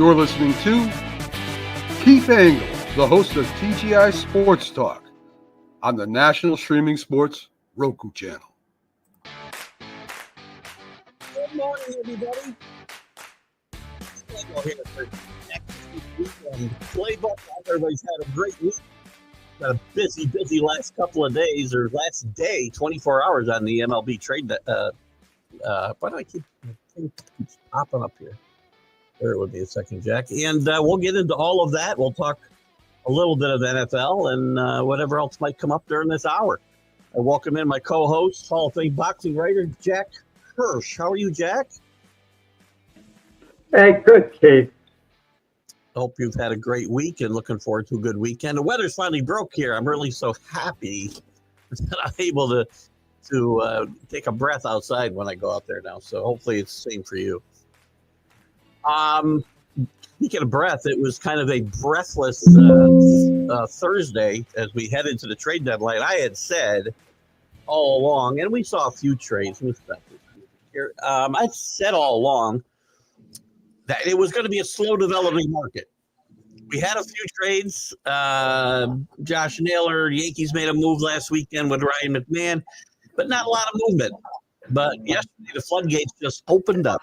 You're listening to Keith Engle, the host of TGI Sports Talk on the National Streaming Sports Roku channel. Good morning, everybody. Engle here for next weekend Playbook. Everybody's had a great week. Got a busy last couple of days, or last day, 24 hours on the MLB trade. Why do I keep popping up here? There would be a second, Jack. And we'll get into all of that. We'll talk a little bit of NFL and whatever else might come up during this hour. I welcome in my co-host, Hall of Fame boxing writer, Jack Hirsh. How are you, Jack? Hey, good, Keith. Hope you've had a great week and looking forward to a good weekend. The weather's finally broke here. I'm really so happy that I'm able to take a breath outside when I go out there now. So hopefully it's the same for you. Speaking of breath, it was kind of a breathless Thursday as we head into the trade deadline. I had said all along, and we saw a few trades. I said all along that it was going to be a slow developing market. We had a few trades. Josh Naylor, Yankees made a move last weekend with Ryan McMahon, but not a lot of movement. But yesterday, the floodgates just opened up.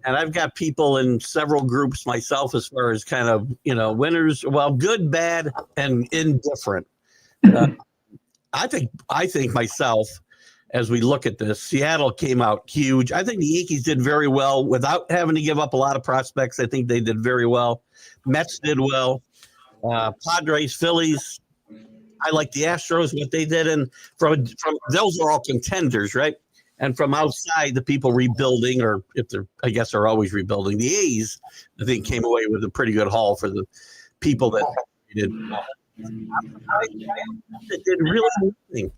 And I've got people in several groups myself as far as kind of, winners, well, good, bad, and indifferent. I think myself, as we look at this, Seattle came out huge. I think the Yankees did very well without having to give up a lot of prospects. I think they did very well. Mets did well. Padres, Phillies. I like the Astros, what they did. And from those are all contenders, right? And from outside, the people rebuilding, or if they're, I guess, are always rebuilding. The A's, I think, came away with a pretty good haul for the people that did. It did really nothing.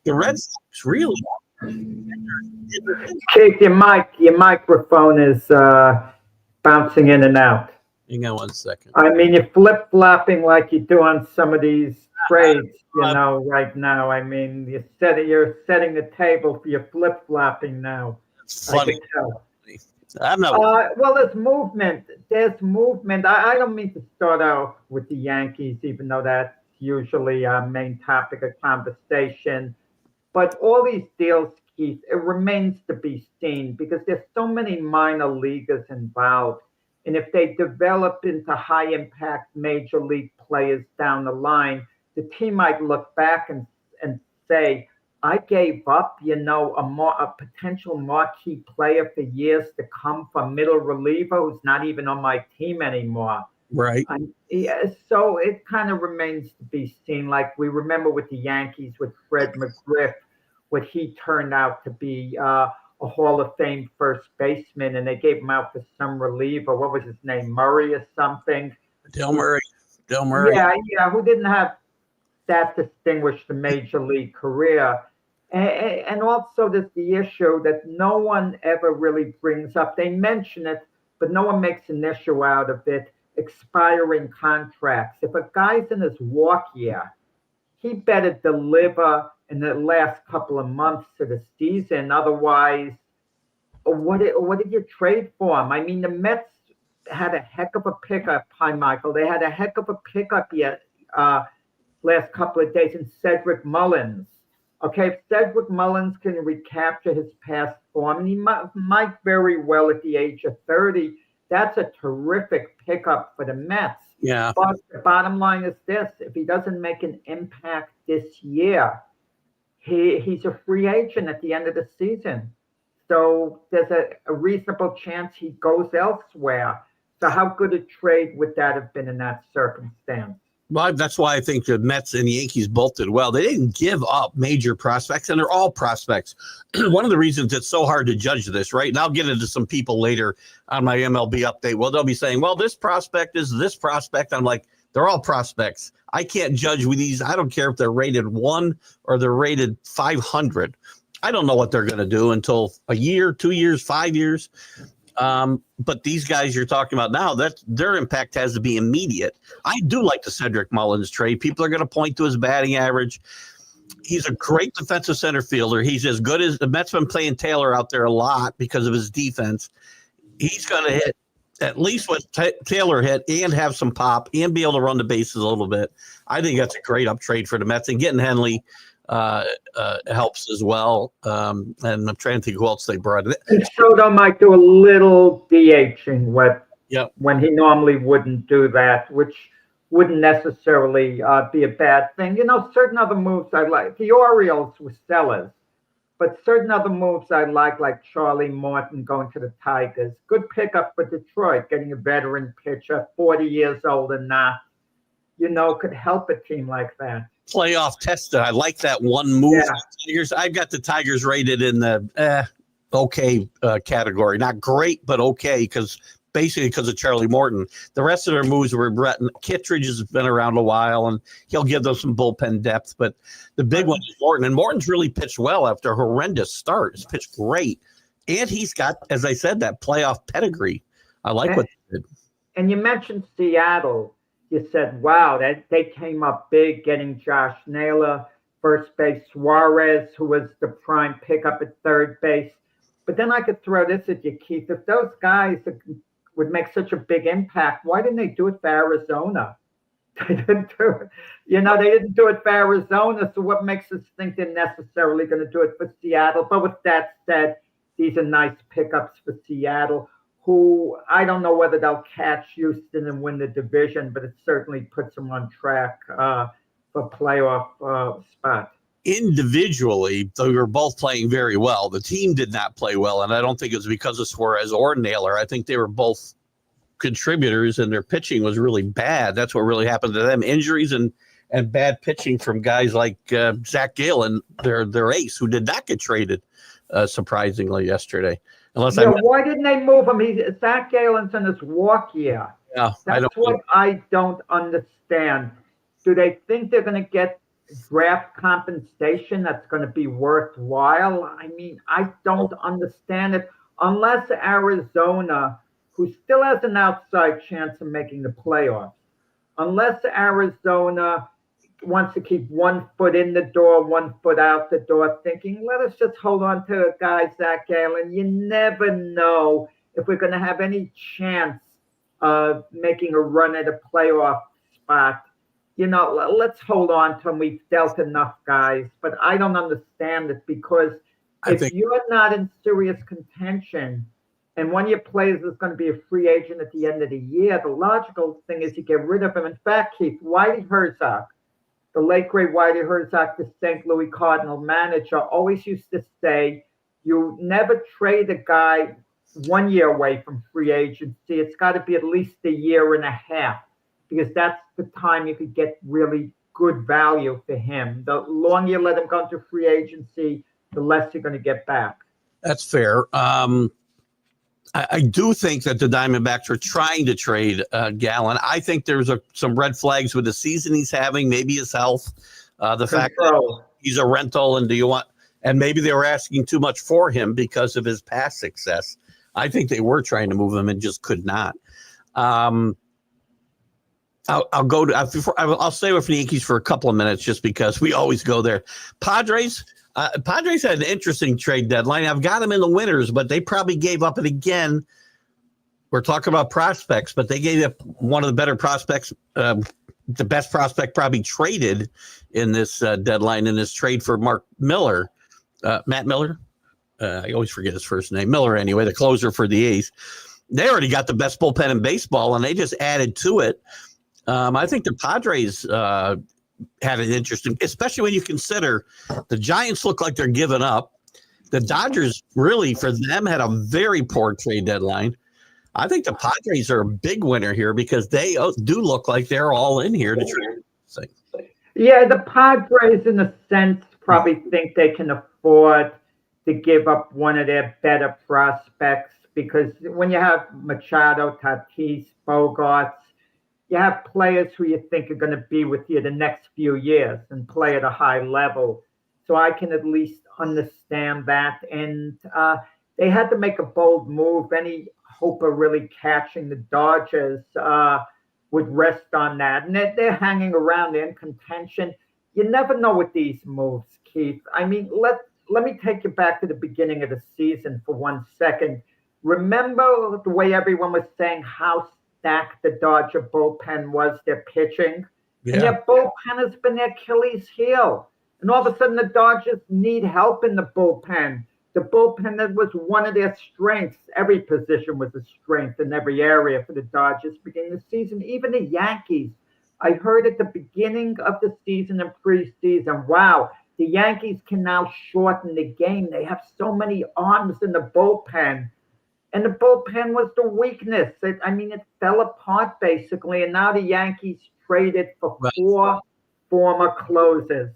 The Red Sox really. Keith, your microphone is bouncing in and out. Hang on one second. I mean, you're flip-flopping like you do on some of these trades, right now. I mean, you're setting the table for your flip-flopping now. It's funny. I'm not. Well, there's movement. I don't mean to start out with the Yankees, even though that's usually our main topic of conversation. But all these deals, Keith, it remains to be seen because there's so many minor leaguers involved. And if they develop into high-impact major league players down the line, the team might look back and say, I gave up, a potential marquee player for years to come for middle reliever who's not even on my team anymore. Right. So it kind of remains to be seen. Like we remember with the Yankees, with Fred McGriff, what he turned out to be a Hall of Fame first baseman, and they gave him out for some reliever. What was his name? Murray or something? Del Murray. Yeah, who didn't have that distinguished major league career. And also there's the issue that no one ever really brings up. They mention it, but no one makes an issue out of it. Expiring contracts. If a guy's in his walk year, he better deliver in the last couple of months of the season. Otherwise, what did you trade for him? I mean, the Mets had a heck of a pickup. Hi, Michael. They had a heck of a pickup last couple of days in Cedric Mullins. Okay, if Cedric Mullins can recapture his past form, and he might very well at the age of 30, that's a terrific pickup for the Mets. Yeah. But the bottom line is this: if he doesn't make an impact this year, he's a free agent at the end of the season. So there's a reasonable chance he goes elsewhere. So how good a trade would that have been in that circumstance? Well, that's why I think the Mets and the Yankees both did well. They didn't give up major prospects, and they're all prospects. One of the reasons it's so hard to judge this, right? And I'll get into some people later on my MLB update. Well, they'll be saying, well, this prospect is this prospect. I'm like, they're all prospects. I can't judge with these. I don't care if they're rated 1 or they're rated 500. I don't know what they're going to do until a year, 2 years, 5 years. But these guys you're talking about now, that their impact has to be immediate. I do like the Cedric Mullins trade. People are going to point to his batting average. He's a great defensive center fielder. He's as good as the Mets been playing Taylor out there a lot because of his defense. He's going to hit at least what Taylor hit and have some pop and be able to run the bases a little bit. I think that's a great up trade for the Mets, and getting Henley helps as well. And I'm trying to think who else they brought in. And Soto might do a little DHing when he normally wouldn't do that, which wouldn't necessarily be a bad thing. Certain other moves I like. The Orioles were sellers, but certain other moves I like Charlie Morton going to the Tigers. Good pickup for Detroit, getting a veteran pitcher, 40 years old and not, could help a team like that. Playoff tester. I like that one move. Yeah. I've got the Tigers rated in the okay category. Not great, but okay, because of Charlie Morton. The rest of their moves were Brett. Kittredge has been around a while, and he'll give them some bullpen depth. But the big one is Morton, and Morton's really pitched well after a horrendous start. He's pitched great, and he's got, as I said, that playoff pedigree. I like what they did. And you mentioned Seattle. You said, wow, that they came up big getting Josh Naylor, first base Suarez, who was the prime pickup at third base. But then I could throw this at you, Keith. If those guys would make such a big impact, why didn't they do it for Arizona? They didn't do it. They didn't do it for Arizona. So what makes us think they're necessarily going to do it for Seattle? But with that said, these are nice pickups for Seattle, who I don't know whether they'll catch Houston and win the division, but it certainly puts them on track for playoff spot. Individually, they were both playing very well. The team did not play well, and I don't think it was because of Suarez or Naylor. I think they were both contributors, and their pitching was really bad. That's what really happened to them. Injuries and bad pitching from guys like Zach Gallen, their ace, who did not get traded, surprisingly, yesterday. Why didn't they move him? Zach Gallen's in his walk year. Yeah, That's I don't understand. Do they think they're going to get draft compensation that's going to be worthwhile? I mean, I don't understand it unless Arizona, who still has an outside chance of making the playoffs, unless Arizona wants to keep 1 foot in the door, 1 foot out the door, thinking, let us just hold on to a guy, Zach Gallen. You never know if we're going to have any chance of making a run at a playoff spot. Let's hold on to him. We've dealt enough guys, but I don't understand it because if you're not in serious contention and one of your players is going to be a free agent at the end of the year, the logical thing is you get rid of him. In fact, Keith, Whitey Herzog, the late great Whitey Herzog, the St. Louis Cardinal manager, always used to say, you never trade a guy 1 year away from free agency. It's got to be at least a year and a half, because that's the time you could get really good value for him. The longer you let him go into free agency, the less you're going to get back. That's fair. I do think that the Diamondbacks are trying to trade Gallen. I think there's some red flags with the season he's having, maybe his health, the fact that he's a rental, and maybe they were asking too much for him because of his past success. I think they were trying to move him and just could not. I'll stay with the Yankees for a couple of minutes just because we always go there. Padres had an interesting trade deadline. I've got them in the winners, but they probably gave up it again. We're talking about prospects, but they gave up one of the better prospects, the best prospect probably traded in this deadline, in this trade for Matt Miller. I always forget his first name. Miller, anyway, the closer for the A's. They already got the best bullpen in baseball, and they just added to it. I think the Padres had an interesting, especially when you consider the Giants look like they're giving up. The Dodgers, really, for them, had a very poor trade deadline. I think the Padres are a big winner here because they do look like they're all in here to trade. Yeah, the Padres, in a sense, probably think they can afford to give up one of their better prospects, because when you have Machado, Tatis, Bogarts, you have players who you think are going to be with you the next few years and play at a high level. So I can at least understand that. And they had to make a bold move. Any hope of really catching the Dodgers would rest on that. And they're hanging around. They're in contention. you never know with these moves, Keith. I mean, let me take you back to the beginning of the season for 1 second. Remember the way everyone was saying how stacked the Dodger bullpen was, their pitching? And Yeah. their bullpen has been their Achilles heel. And all of a sudden, the Dodgers need help in the bullpen. The bullpen that was one of their strengths. Every position was a strength in every area for the Dodgers beginning of the season. Even the Yankees. I heard at the beginning of the season and preseason, wow, the Yankees can now shorten the game. They have so many arms in the bullpen. And the bullpen was the weakness. It fell apart basically. And now the Yankees traded for Right. former closers.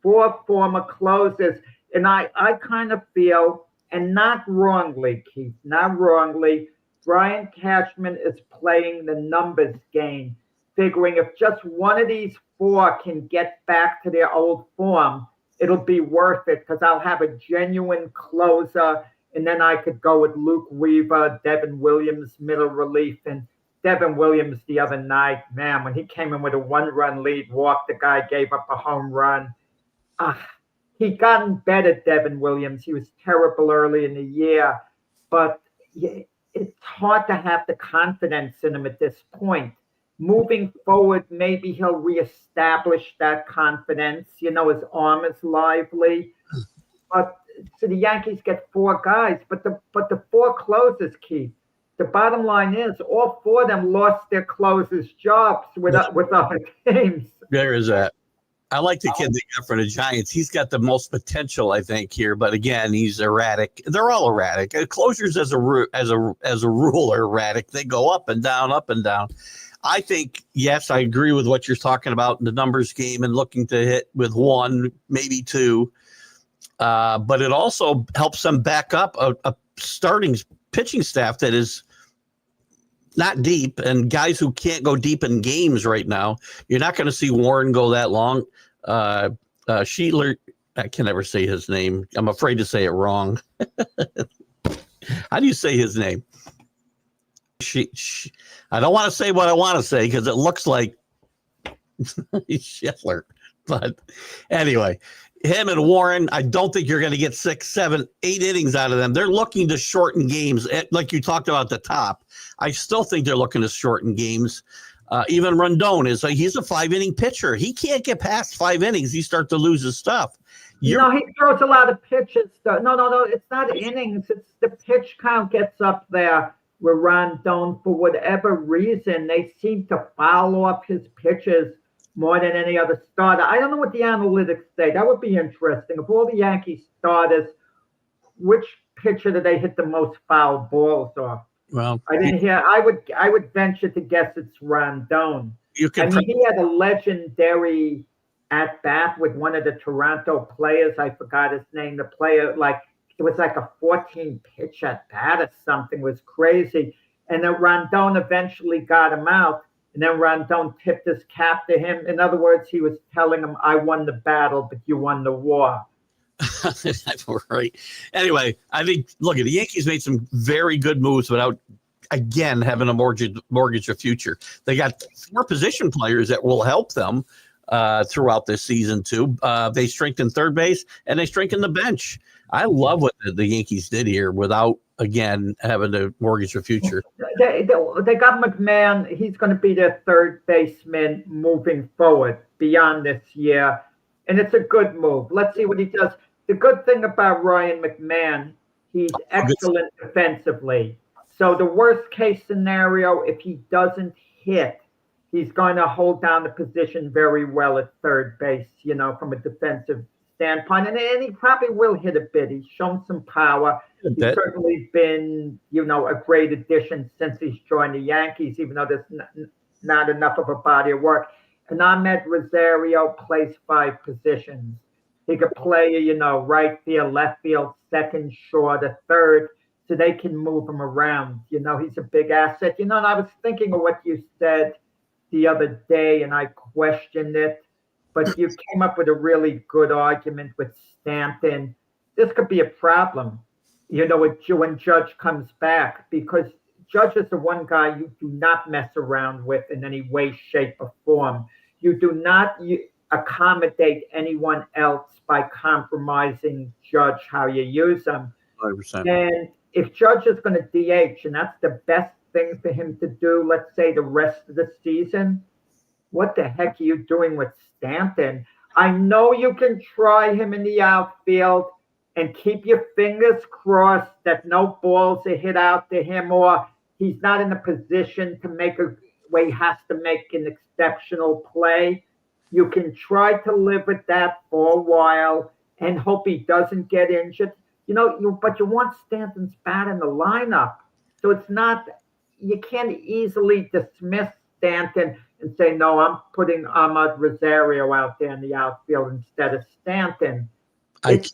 Four former closers. And I kind of feel, and not wrongly, Keith, not wrongly, Brian Cashman is playing the numbers game, figuring if just one of these four can get back to their old form, it'll be worth it because I'll have a genuine closer. And then I could go with Luke Weaver, Devin Williams, middle relief. And Devin Williams the other night, man, when he came in with a 1-run lead, walked the guy, gave up a home run. He gotten better, Devin Williams. He was terrible early in the year, but it's hard to have the confidence in him at this point. Moving forward, maybe he'll reestablish that confidence. His arm is lively. But so the Yankees get four guys, but the four closers, Keith. The bottom line is all four of them lost their closers' jobs with other teams. There is that. I like the kid they got for the Giants. He's got the most potential, I think, here. But again, he's erratic. They're all erratic. Closures as a rule are erratic. They go up and down, up and down. I think, yes, I agree with what you're talking about in the numbers game and looking to hit with one, maybe two. But it also helps them back up a starting pitching staff that is not deep, and guys who can't go deep in games right now. You're not going to see Warren go that long. Sheetler, I can never say his name. I'm afraid to say it wrong. How do you say his name? I don't want to say what I want to say because it looks like Scheffler. But anyway, him and Warren, I don't think you're going to get 6, 7, 8 innings out of them. They're looking to shorten games, like you talked about at the top. I still think they're looking to shorten games. Even Rondon he's a 5-inning pitcher. He can't get past 5 innings. He starts to lose his stuff. He throws a lot of pitches. No, it's not innings. It's the pitch count gets up there with Rondon for whatever reason. They seem to foul off his pitches more than any other starter. I don't know what the analytics say. That would be interesting. Of all the Yankee starters, which pitcher did they hit the most foul balls off? Well, I didn't hear. I would venture to guess it's Rondon. He had a legendary at bat with one of the Toronto players. I forgot his name. The player, it was like a 14 pitch at bat or something. It was crazy. And then Rondon eventually got him out. And then Rondon tipped his cap to him. In other words, he was telling him, I won the battle, but you won the war. Right. Anyway, I think, look, the Yankees made some very good moves without, again, having a mortgage of future. They got 4 position players that will help them throughout this season, too. They strengthened third base, and they strengthened the bench. I love what the Yankees did here without, again, having to mortgage a future. They got McMahon. He's going to be their third baseman moving forward beyond this year. And it's a good move. Let's see what he does. The good thing about Ryan McMahon, he's excellent defensively. So the worst case scenario, if he doesn't hit, he's going to hold down the position very well at third base, from a defensive standpoint. And he probably will hit a bit. He's shown some power. He's certainly been, a great addition since he's joined the Yankees, even though there's not enough of a body of work. And Ahmed Rosario plays 5 positions. He could play, right field, left field, second, short, a third, so they can move him around. He's a big asset. And I was thinking of what you said the other day, and I questioned it. But you came up with a really good argument with Stanton. This could be a problem, when Judge comes back, because Judge is the one guy you do not mess around with in any way, shape, or form. You do not accommodate anyone else by compromising Judge how you use them. 100%. And if Judge is going to DH, and that's the best thing for him to do, let's say the rest of the season, what the heck are you doing with Stanton? I know you can try him in the outfield and keep your fingers crossed that no balls are hit out to him, or he's not in a position to make a where he has to make an exceptional play. You can try to live with that for a while and hope he doesn't get injured. But you want Stanton's bat in the lineup. So it's not, you can't easily dismiss Stanton and say, no, I'm putting Ahmad Rosario out there in the outfield instead of Stanton. It's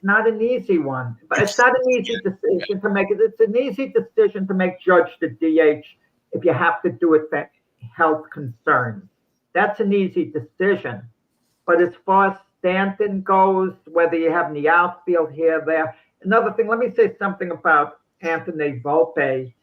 not an easy one, but it's not an easy decision to make. It's an easy decision to make Judge the DH if you have to do it for health concerns. That's an easy decision. But as far as Stanton goes, whether you have in the outfield here, there. Another thing, let me say something about Anthony Volpe.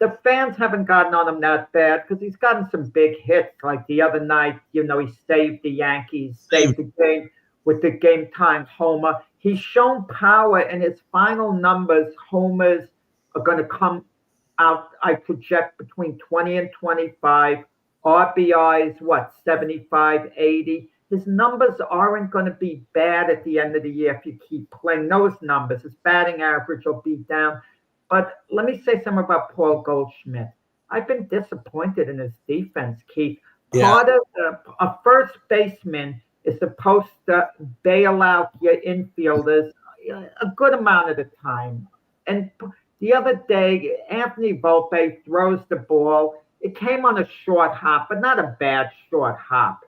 The fans haven't gotten on him that bad because he's gotten some big hits. Like the other night, he saved the Yankees, saved the game with the game time homer. He's shown power, and his final numbers, homers, are going to come out, I project, between 20 and 25. RBIs, 75, 80. His numbers aren't going to be bad at the end of the year if you keep playing those numbers. His batting average will be down. But let me say something about Paul Goldschmidt. I've been disappointed in his defense, Keith. Part of a first baseman is supposed to bail out your infielders a good amount of the time. And the other day, Anthony Volpe throws the ball. It came on a short hop, but not a bad short hop.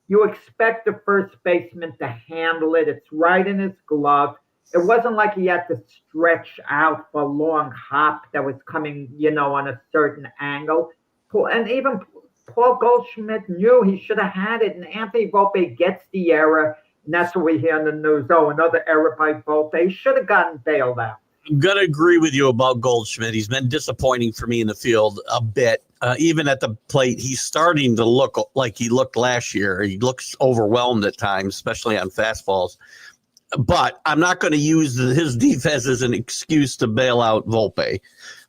You expect the first baseman to handle it. It's right in his glove. It wasn't like he had to stretch out for a long hop that was coming, on a certain angle. And even Paul Goldschmidt knew he should have had it, and Anthony Volpe gets the error, and that's what we hear in the news. Oh, another error by Volpe. He should have gotten bailed out. I'm going to agree with you about Goldschmidt. He's been disappointing for me in the field a bit. Even at the plate, he's starting to look like he looked last year. He looks overwhelmed at times, especially on fastballs. But I'm not going to use his defense as an excuse to bail out Volpe.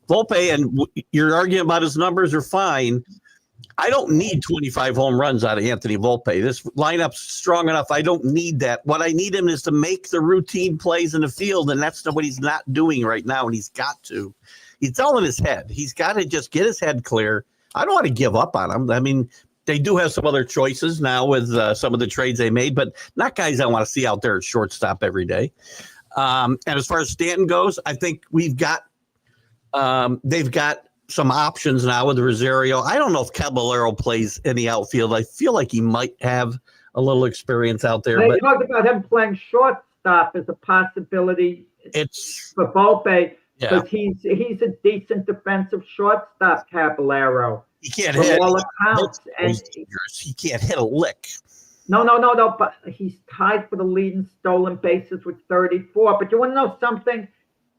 Volpe, and you're arguing about his numbers are fine. I don't need 25 home runs out of Anthony Volpe. This lineup's strong enough. I don't need that. What I need him is to make the routine plays in the field, and that's what he's not doing right now, and he's got to. He's all in his head. He's got to just get his head clear. I don't want to give up on him. I mean, they do have some other choices now with some of the trades they made, but not guys I want to see out there at shortstop every day. And as far as Stanton goes, I think they've got some options now with Rosario. I don't know if Caballero plays in the outfield. I feel like he might have a little experience out there. They talked about him playing shortstop as a possibility. It's for Volpe because he's a decent defensive shortstop, Caballero. He can't hit. All accounts, and he can't hit a lick. No. But he's tied for the lead in stolen bases with 34. But you want to know something?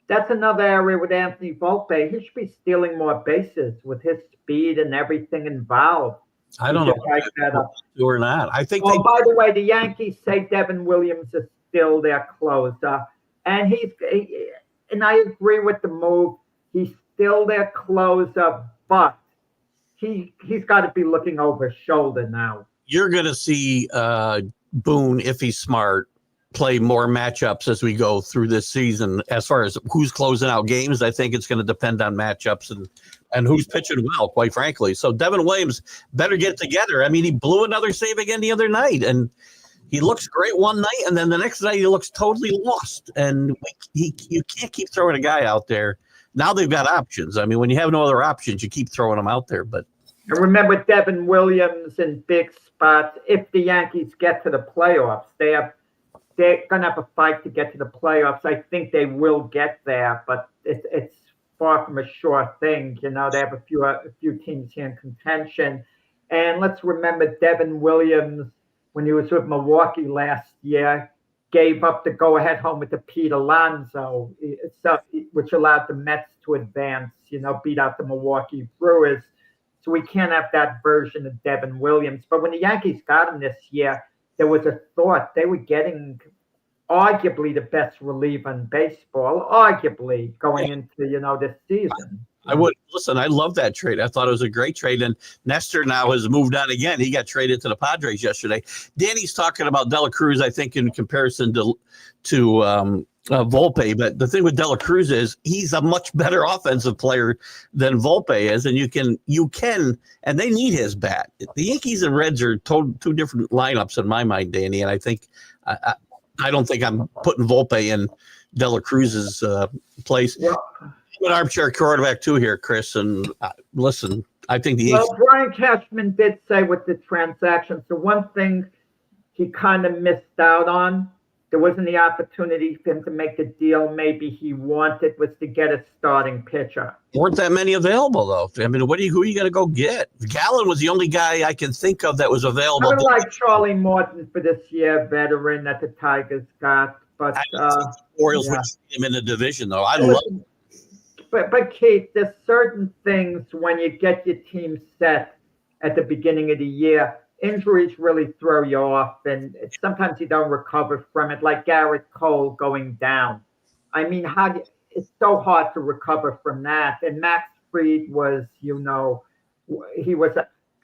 That's another area with Anthony Volpe. He should be stealing more bases with his speed and everything involved. I don't know or not. I think. Oh, by the way, the Yankees say Devin Williams is still their closer, and and I agree with the move. He's still their closer, but he's got to be looking over his shoulder now. You're going to see Boone, if he's smart, play more matchups as we go through this season. As far as who's closing out games, I think it's going to depend on matchups and who's pitching well, quite frankly. So Devin Williams better get together. I mean, he blew another save again the other night, and he looks great one night, and then the next night he looks totally lost. And you can't keep throwing a guy out there. Now they've got options. I mean, when you have no other options, you keep throwing them out there. But and remember Devin Williams in big spots. If the Yankees get to the playoffs, they're going to have a fight to get to the playoffs. I think they will get there, but it's far from a sure thing. They have a few teams here in contention. And let's remember Devin Williams, when he was with Milwaukee last year, gave up the go-ahead home with the Pete Alonso, which allowed the Mets to advance, beat out the Milwaukee Brewers. So we can't have that version of Devin Williams. But when the Yankees got him this year, there was a thought they were getting arguably the best reliever in baseball, arguably going into, this season. I would listen. I love that trade. I thought it was a great trade. And Nestor now has moved on again. He got traded to the Padres yesterday. Danny's talking about Dela Cruz, I think, in comparison to Volpe. But the thing with Dela Cruz is he's a much better offensive player than Volpe is, and you can, and they need his bat. The Yankees and Reds are two different lineups in my mind, Danny. And I think I don't think I'm putting Volpe in Dela Cruz's place. Yeah. I'm an armchair quarterback too here, Chris. And listen, I think Brian Cashman did say with the transactions, the one thing he kind of missed out on, there wasn't the opportunity for him to make the deal maybe he wanted, was to get a starting pitcher. Weren't that many available though. I mean, who are you going to go get? Gallen was the only guy I can think of that was available. I would like Charlie Morton for this year, veteran that the Tigers got, but the Orioles would see him in the division though. I love. But Keith, there's certain things when you get your team set at the beginning of the year, injuries really throw you off, and sometimes you don't recover from it, like Garrett Cole going down. I mean, it's so hard to recover from that. And Max Fried was, he was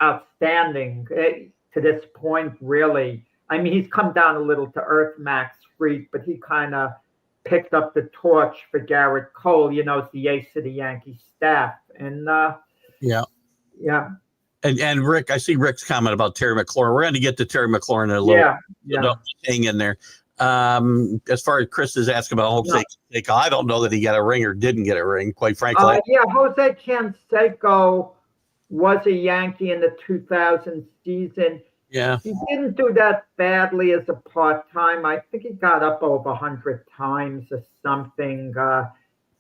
outstanding to this point, really. I mean, he's come down a little to earth, Max Fried, but he kind of picked up the torch for Garrett Cole, as the ace of the Yankee staff. And yeah. And Rick, I see Rick's comment about Terry McLaurin. We're going to get to Terry McLaurin in a little. Yeah. Hang in there. As far as Chris is asking about Jose Canseco, I don't know that he got a ring or didn't get a ring, quite frankly. Jose Canseco was a Yankee in the 2000 season. Yeah. He didn't do that badly as a part-time. I think he got up over 100 times or something.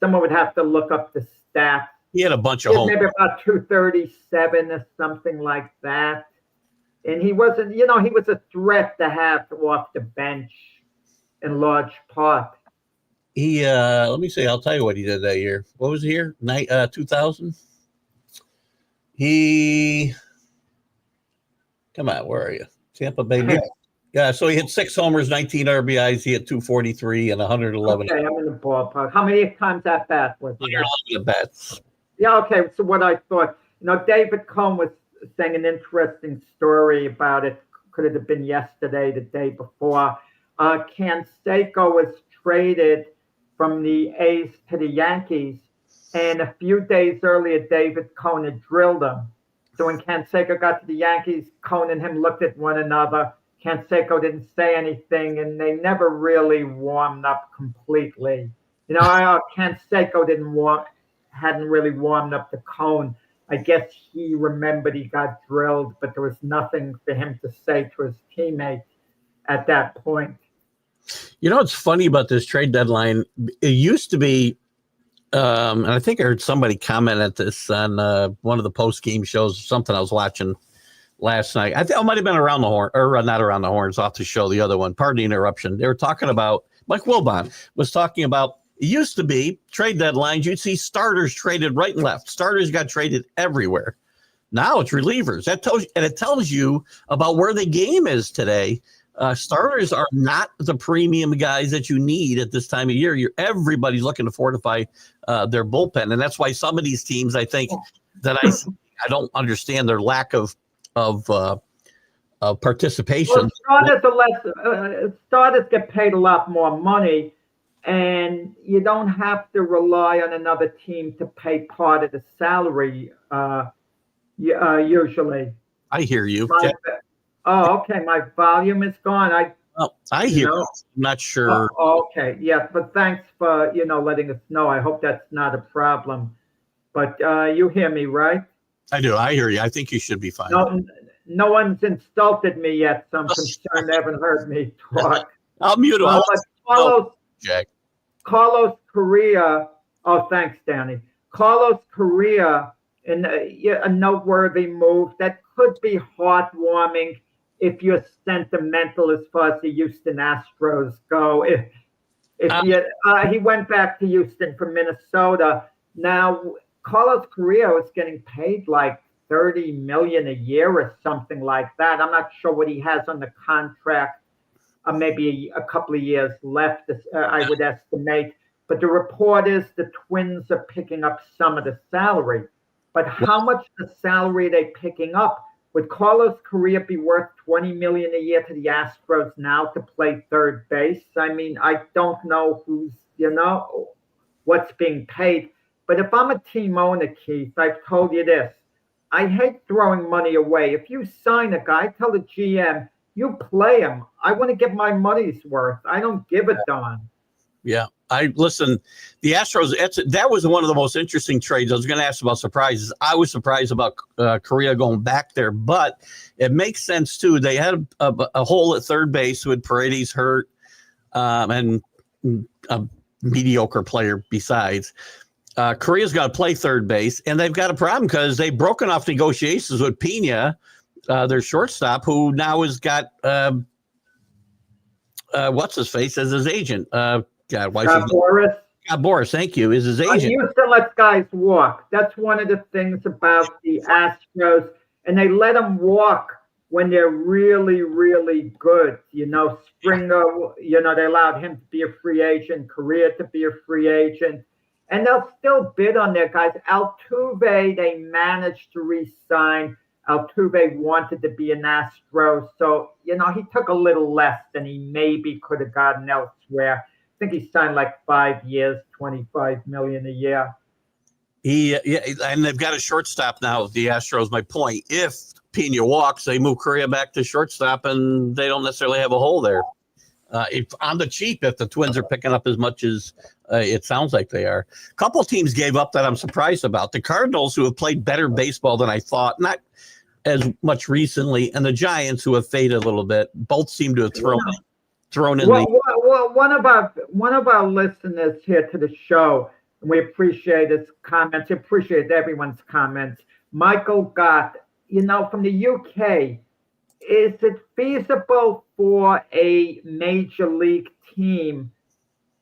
Someone would have to look up the stats. He had a bunch of home. Maybe about 237 or something like that. And he wasn't, he was a threat to have off the bench in large part. He, let me see, I'll tell you what he did that year. What was the year? 2000? Come on, where are you? Tampa Bay. Yeah, so he hit 6 homers, 19 RBIs. He hit 243 and 111. Okay, I'm in the ballpark. How many times at bat was he? 111 at bats. Yeah, okay. So what I thought, David Cohn was saying an interesting story about it. Could it have been yesterday, the day before? Canseco was traded from the A's to the Yankees, and a few days earlier, David Cohn had drilled him. So when Canseco got to the Yankees, Cohn and him looked at one another. Canseco didn't say anything, and they never really warmed up completely. Canseco hadn't really warmed up to Cohn. I guess he remembered he got drilled, but there was nothing for him to say to his teammate at that point. What's funny about this trade deadline? It used to be, and I think I heard somebody comment at this on one of the post-game shows, something I was watching last night. I think it might have been Around the Horn, or not Around the Horns, off the show, the other one. Pardon the interruption. They were talking about, Mike Wilbon was talking about, it used to be trade deadlines, you'd see starters traded right and left. Starters got traded everywhere. Now it's relievers. It tells you about where the game is today. Starters are not the premium guys that you need at this time of year. Everybody's looking to fortify their bullpen, and that's why some of these teams, I think, that I don't understand their lack of participation. Well, starters get paid a lot more money, and you don't have to rely on another team to pay part of the salary. Usually, I hear you. Okay. My volume is gone. I hear you. I'm not sure. Okay. Yes, but thanks for letting us know. I hope that's not a problem. But you hear me, right? I do. I hear you. I think you should be fine. No one's insulted me yet, so I'm concerned they haven't heard me talk. I'll mute him. Carlos Correa. Oh, thanks, Danny. Carlos Correa, in a noteworthy move that could be heartwarming if you're sentimental as far as the Houston Astros go. He went back to Houston from Minnesota. Now, Carlos Correa was getting paid like $30 million a year or something like that. I'm not sure what he has on the contract. Maybe a couple of years left, I would estimate. But the report is the Twins are picking up some of the salary. But how much the salary are they picking up? Would Carlos Correa be worth $20 million a year to the Astros now to play third base? I mean, I don't know what's being paid. But if I'm a team owner, Keith, I've told you this. I hate throwing money away. If you sign a guy, tell the GM, you play him. I want to get my money's worth. I don't give a darn. Yeah. The Astros, that was one of the most interesting trades. I was going to ask about surprises. I was surprised about Correa going back there, but it makes sense too. They had a hole at third base with Paredes hurt and a mediocre player besides. Correa's got to play third base, and they've got a problem because they've broken off negotiations with Pena, their shortstop, who now has got what's his face as his agent. Boris, thank you, is his agent. Houston lets guys walk. That's one of the things about the Astros, and they let them walk when they're really, really good. Springer, they allowed him to be a free agent, Correa to be a free agent, and they'll still bid on their guys. Altuve, they managed to re-sign. Altuve wanted to be an Astro, so, he took a little less than he maybe could have gotten elsewhere. I think he signed like 5 years, $25 million a year. And they've got a shortstop now, the Astros. My point, if Pena walks, they move Correa back to shortstop, and they don't necessarily have a hole there. If on the cheap, if the Twins are picking up as much as it sounds like they are. A couple teams gave up that I'm surprised about. The Cardinals, who have played better baseball than I thought, not as much recently, and the Giants, who have faded a little bit. Both seem to have thrown in. One of our listeners here to the show, and we appreciate his comments. We appreciate everyone's comments. Michael Gott, from the UK, is it feasible for a major league team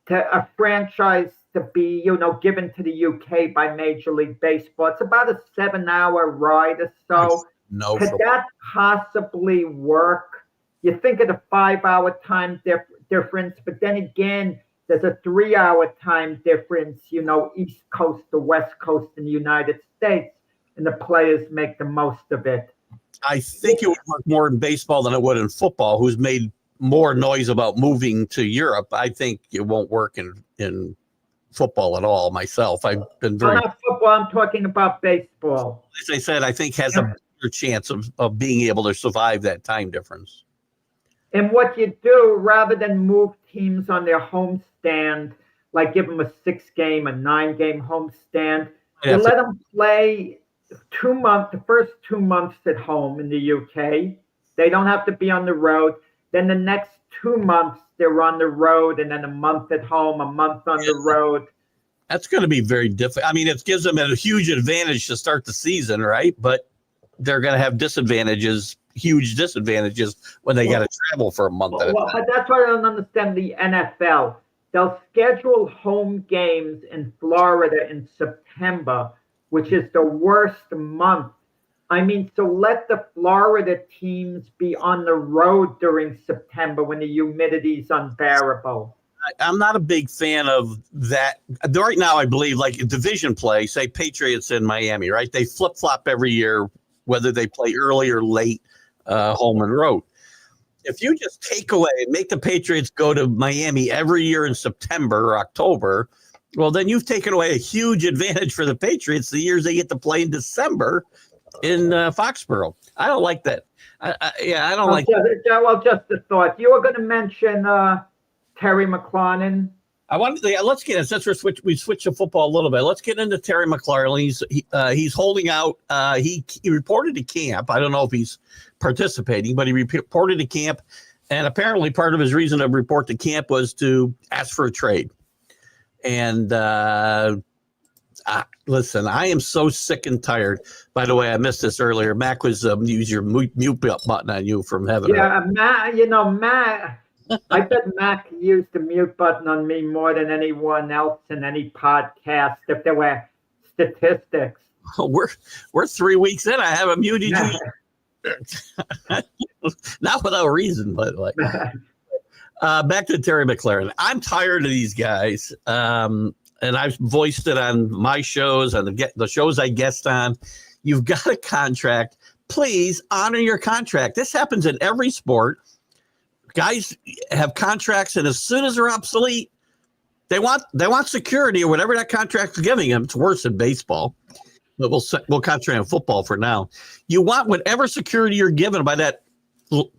a franchise to be, given to the UK by Major League Baseball? It's about a 7-hour ride or so. No, could that possibly work? You think of the 5-hour time difference, but then again, there's a 3-hour time difference, East Coast to West Coast in the United States, and the players make the most of it. I think it would work more in baseball than it would in football, who's made more noise about moving to Europe. I think it won't work in football at all myself. I've been very... not football, I'm talking about baseball. As I said, I think has a better chance of being able to survive that time difference. And what you do, rather than move teams on their homestand, like give them a 6-game, a 9-game homestand, you let them play the first 2 months at home in the UK. They don't have to be on the road. Then the next 2 months, they're on the road, and then a month at home, a month on the road. That's going to be very difficult. I mean, it gives them a huge advantage to start the season, right? But they're going to have huge disadvantages when they got to travel for a month at a time. But that's why I don't understand the NFL. They'll schedule home games in Florida in September, which is the worst month. I mean, so let the Florida teams be on the road during September when the humidity's unbearable. I'm not a big fan of that. Right now, I believe like division play, say Patriots in Miami, right? They flip-flop every year, whether they play early or late, home and road. If you just take away and make the Patriots go to Miami every year in September or October, well, then you've taken away a huge advantage for the Patriots the years they get to play in December in Foxborough. I don't like that. I don't like that. Well, just a thought. You were going to mention Terry McLaurin. Let's get in, since we switched to football a little bit. Let's get into Terry McLaurin. He's holding out. He reported to camp. I don't know if he's participating, but he reported to camp, and apparently part of his reason to report to camp was to ask for a trade. And listen, I am so sick and tired. By the way, I missed this earlier. Mac was use your mute button on you from heaven. Yeah, Mac. I bet Mac used the mute button on me more than anyone else in any podcast. If there were statistics, We're 3 weeks in. I haven't muted you. Not without reason, but like. Back to Terry McLaren. I'm tired of these guys, and I've voiced it on my shows and the shows I guest on. You've got a contract. Please honor your contract. This happens in every sport. Guys have contracts, and as soon as they're obsolete, they want security or whatever that contract is giving them. It's worse in baseball, but we'll concentrate on football for now. You want whatever security you're given by that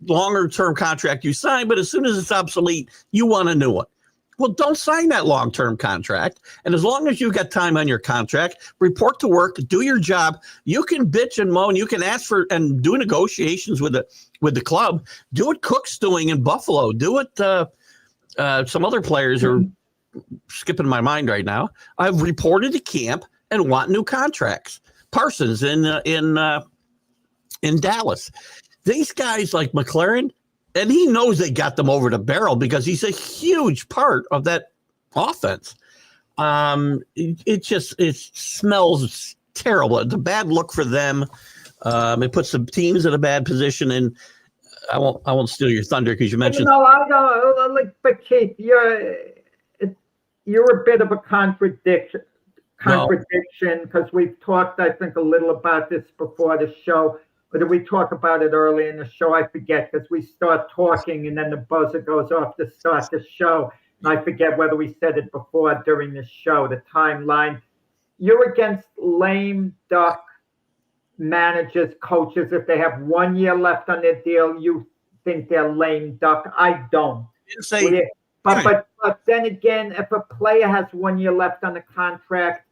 longer term contract you sign, but as soon as it's obsolete, you want a new one. Well, don't sign that long-term contract. And as long as you've got time on your contract, report to work, do your job. You can bitch and moan. You can ask for and do negotiations with the club. Do what Cook's doing in Buffalo. Do what some other players are skipping my mind right now. I've reported to camp and want new contracts. Parsons in Dallas. These guys like McLaren, and he knows they got them over the barrel because he's a huge part of that offense. It smells terrible. It's a bad look for them. It puts the teams in a bad position. And I won't steal your thunder because you mentioned. No, I don't. But Keith, you're a bit of a contradiction because we've talked, I think, a little about this before the show. Or did we talk about it early in the show? I forget because we start talking and then the buzzer goes off to start the show. And I forget whether we said it before during the show, the timeline. You're against lame duck managers, coaches. If they have 1 year left on their deal, you think they're lame duck. I don't. But then again, if a player has 1 year left on the contract,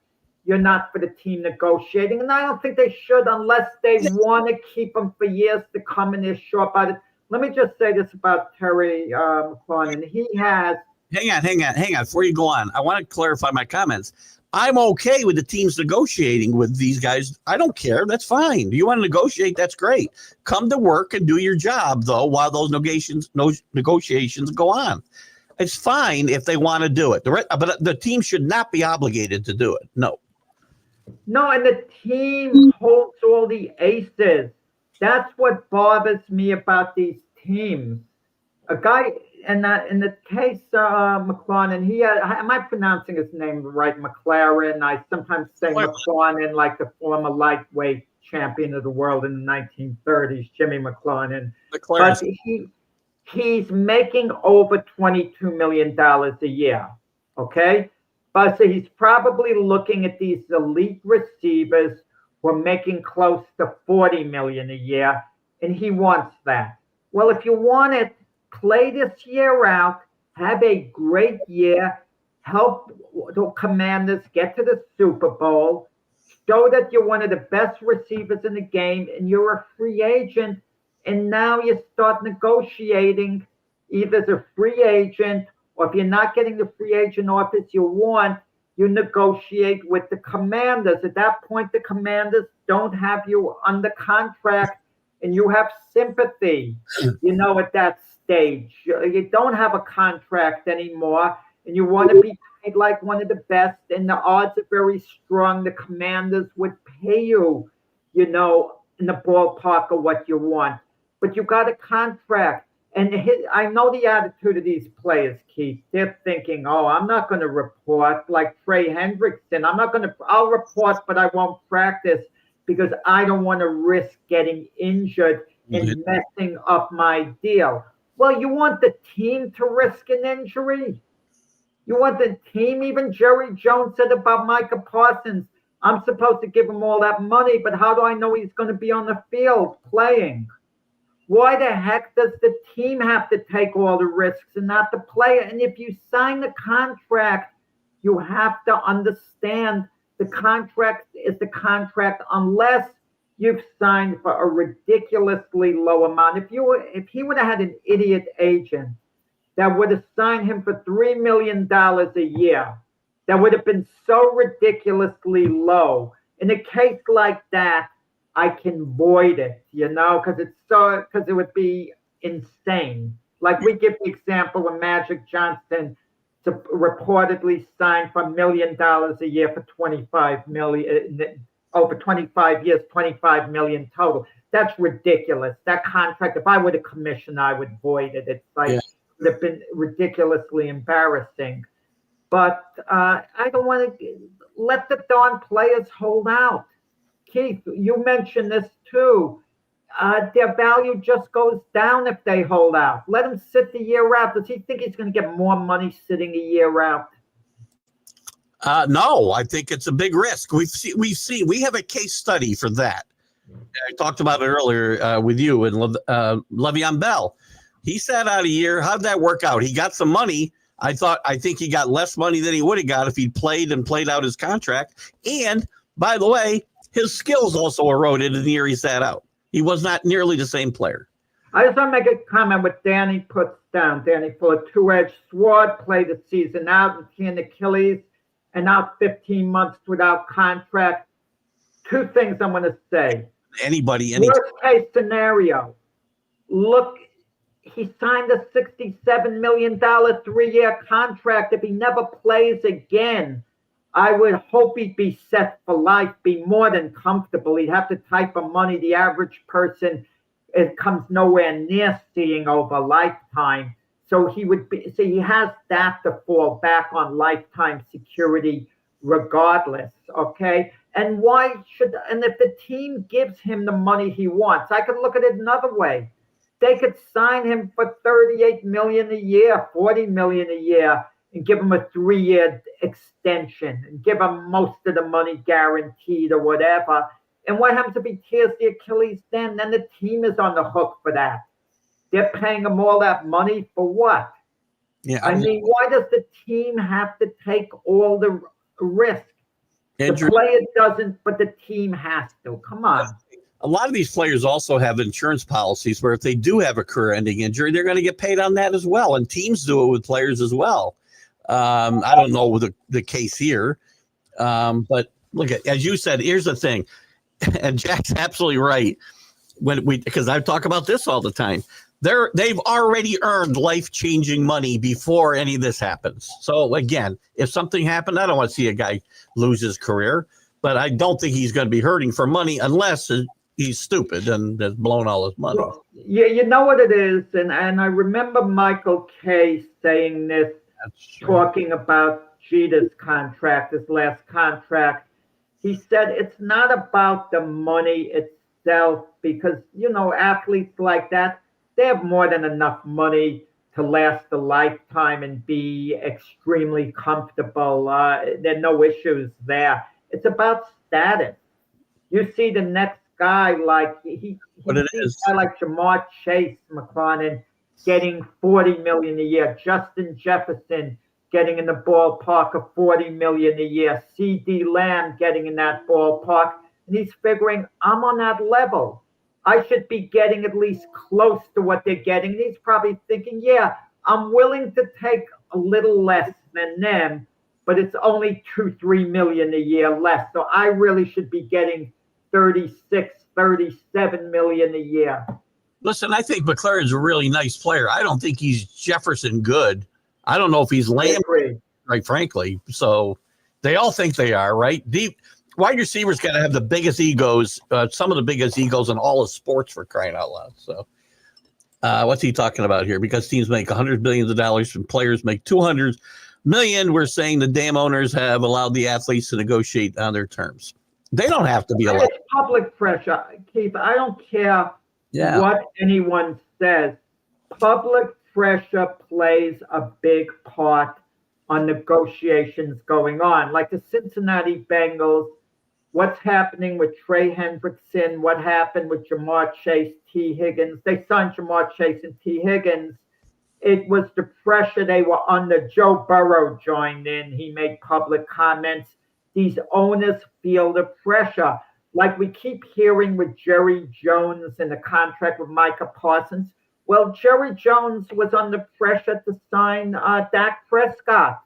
you're not for the team negotiating. And I don't think they should unless they want to keep them for years to come and they're sure about it. Let me just say this about Terry McLaren. He has... Hang on. Before you go on, I want to clarify my comments. I'm okay with the teams negotiating with these guys. I don't care. That's fine. Do you want to negotiate? That's great. Come to work and do your job, though, while those negotiations go on. It's fine if they want to do it. But the team should not be obligated to do it. No. No, and the team holds all the aces. That's what bothers me about these teams. A guy in the case of McLaren, am I pronouncing his name right? McLaren. I sometimes say McLaren, like the former lightweight champion of the world in the 1930s, Jimmy McLaren. But he's making over $22 million a year. Okay. But so he's probably looking at these elite receivers who are making close to $40 million a year, and he wants that. Well, if you want it, play this year out, have a great year, help the Commanders get to the Super Bowl, show that you're one of the best receivers in the game, and you're a free agent, and now you start negotiating either as a free agent or if you're not getting the free agent offers you want, you negotiate with the Commanders. At that point, the Commanders don't have you under contract and you have sympathy, at that stage. You don't have a contract anymore and you want to be paid like one of the best and the odds are very strong. The Commanders would pay you, in the ballpark of what you want. But you got a contract. And I know the attitude of these players, Keith. They're thinking, I'm not going to report like Trey Hendrickson. I'll report, but I won't practice because I don't want to risk getting injured and messing up my deal. Well, you want the team to risk an injury? You want the team? Even Jerry Jones said about Micah Parsons, I'm supposed to give him all that money, but how do I know he's going to be on the field playing? Why the heck does the team have to take all the risks and not the player? And if you sign the contract, you have to understand the contract is the contract unless you've signed for a ridiculously low amount. If he would have had an idiot agent that would have signed him for $3 million a year, that would have been so ridiculously low. In a case like that, I can void it, because it would be insane. Like we give the example of Magic Johnson to reportedly sign for $1 million a year for $25 million. over 25 years, 25 million total. That's ridiculous. That contract, if I were the commission, I would void it. It's like, it would have been ridiculously embarrassing. But I don't want to let the darn players hold out. Keith, you mentioned this too. Their value just goes down if they hold out. Let them sit the year out. Does he think he's going to get more money sitting a year out? No, I think it's a big risk. We have a case study for that. I talked about it earlier with you and Le'Veon Bell. He sat out a year. How did that work out? He got some money. I think he got less money than he would have got if he'd played out his contract. And by the way, his skills also eroded in the year he sat out. He was not nearly the same player. I just want to make a comment what Danny puts down. Danny Fuller, two-edged sword, played the season out with an Achilles and out 15 months without contract. Two things I'm going to say. Worst case scenario. Look, he signed a $67 million 3-year contract. If he never plays again, I would hope he'd be set for life, be more than comfortable. He'd have the type of money the average person, it comes nowhere near seeing over a lifetime. So he has that to fall back on lifetime security regardless, okay? And if the team gives him the money he wants, I could look at it another way. They could sign him for $38 million a year, $40 million a year, and give him a 3-year extension and give him most of the money guaranteed or whatever. And what happens if he tears the Achilles then? Then the team is on the hook for that. They're paying him all that money for what? Yeah, I mean, why does the team have to take all the risk? The player doesn't, but the team has to. Come on. A lot of these players also have insurance policies where if they do have a career-ending injury, they're going to get paid on that as well. And teams do it with players as well. I don't know the case here, but look at, as you said, here's the thing, and Jack's absolutely right. Because I talk about this all the time, they've already earned life-changing money before any of this happens. So again, if something happened, I don't want to see a guy lose his career, but I don't think he's going to be hurting for money unless he's stupid and has blown all his money. Well, yeah, you know what it is, and I remember Michael Kay saying this, talking about Jeter's contract, his last contract. He said it's not about the money itself because, athletes like that, they have more than enough money to last a lifetime and be extremely comfortable. There are no issues there. It's about status. You see the next guy like like Jamar Chase, McClellan, getting $40 million a year. Justin Jefferson getting in the ballpark of $40 million a year. C.D. Lamb getting in that ballpark. And he's figuring, I'm on that level. I should be getting at least close to what they're getting. And he's probably thinking, yeah, I'm willing to take a little less than them, but it's only $2-3 million a year less. So I really should be getting $36-37 million a year. Listen, I think McLaren's a really nice player. I don't think he's Jefferson good. I don't know if he's Lamb, right, frankly. So they all think they are, right? Deep wide receivers got to have the biggest egos, some of the biggest egos in all of sports, for crying out loud. So what's he talking about here? Because teams make $100 billion and players make $200 million, we're saying the damn owners have allowed the athletes to negotiate on their terms. They don't have to be allowed. It's public pressure, Keith. I don't care what anyone says. Public pressure plays a big part on negotiations going on. Like the Cincinnati Bengals, what's happening with Trey Hendrickson, what happened with Jamar Chase, T. Higgins. They signed Jamar Chase and T. Higgins. It was the pressure they were under. Joe Burrow joined in. He made public comments. These owners feel the pressure. Like we keep hearing with Jerry Jones and the contract with Micah Parsons. Well, Jerry Jones was under pressure to sign Dak Prescott.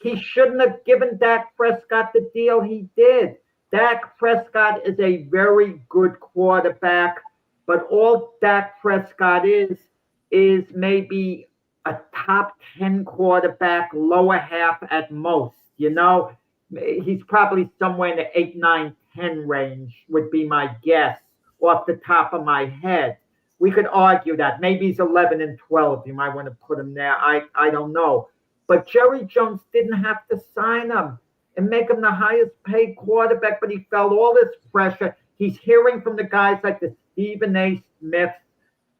He shouldn't have given Dak Prescott the deal he did. Dak Prescott is a very good quarterback, but all Dak Prescott is maybe a top 10 quarterback, lower half at most. He's probably somewhere in the 8, 9, 10 range would be my guess off the top of my head. We could argue that. Maybe he's 11 and 12. You might want to put him there. I don't know. But Jerry Jones didn't have to sign him and make him the highest paid quarterback, but he felt all this pressure. He's hearing from the guys like the Stephen A. Smiths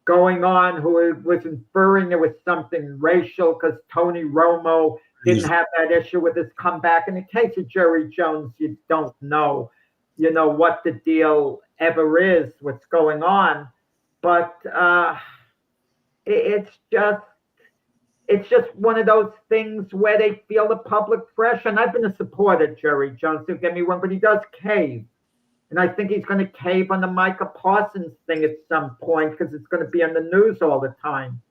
going on, who was inferring there was something racial because Tony Romo didn't have that issue with his comeback. In the case of Jerry Jones, you don't know, what the deal ever is, what's going on. But it's just one of those things where they feel the public pressure. And I've been a supporter of Jerry Jones, don't get me wrong, but he does cave. And I think he's going to cave on the Micah Parsons thing at some point because it's going to be on the news all the time.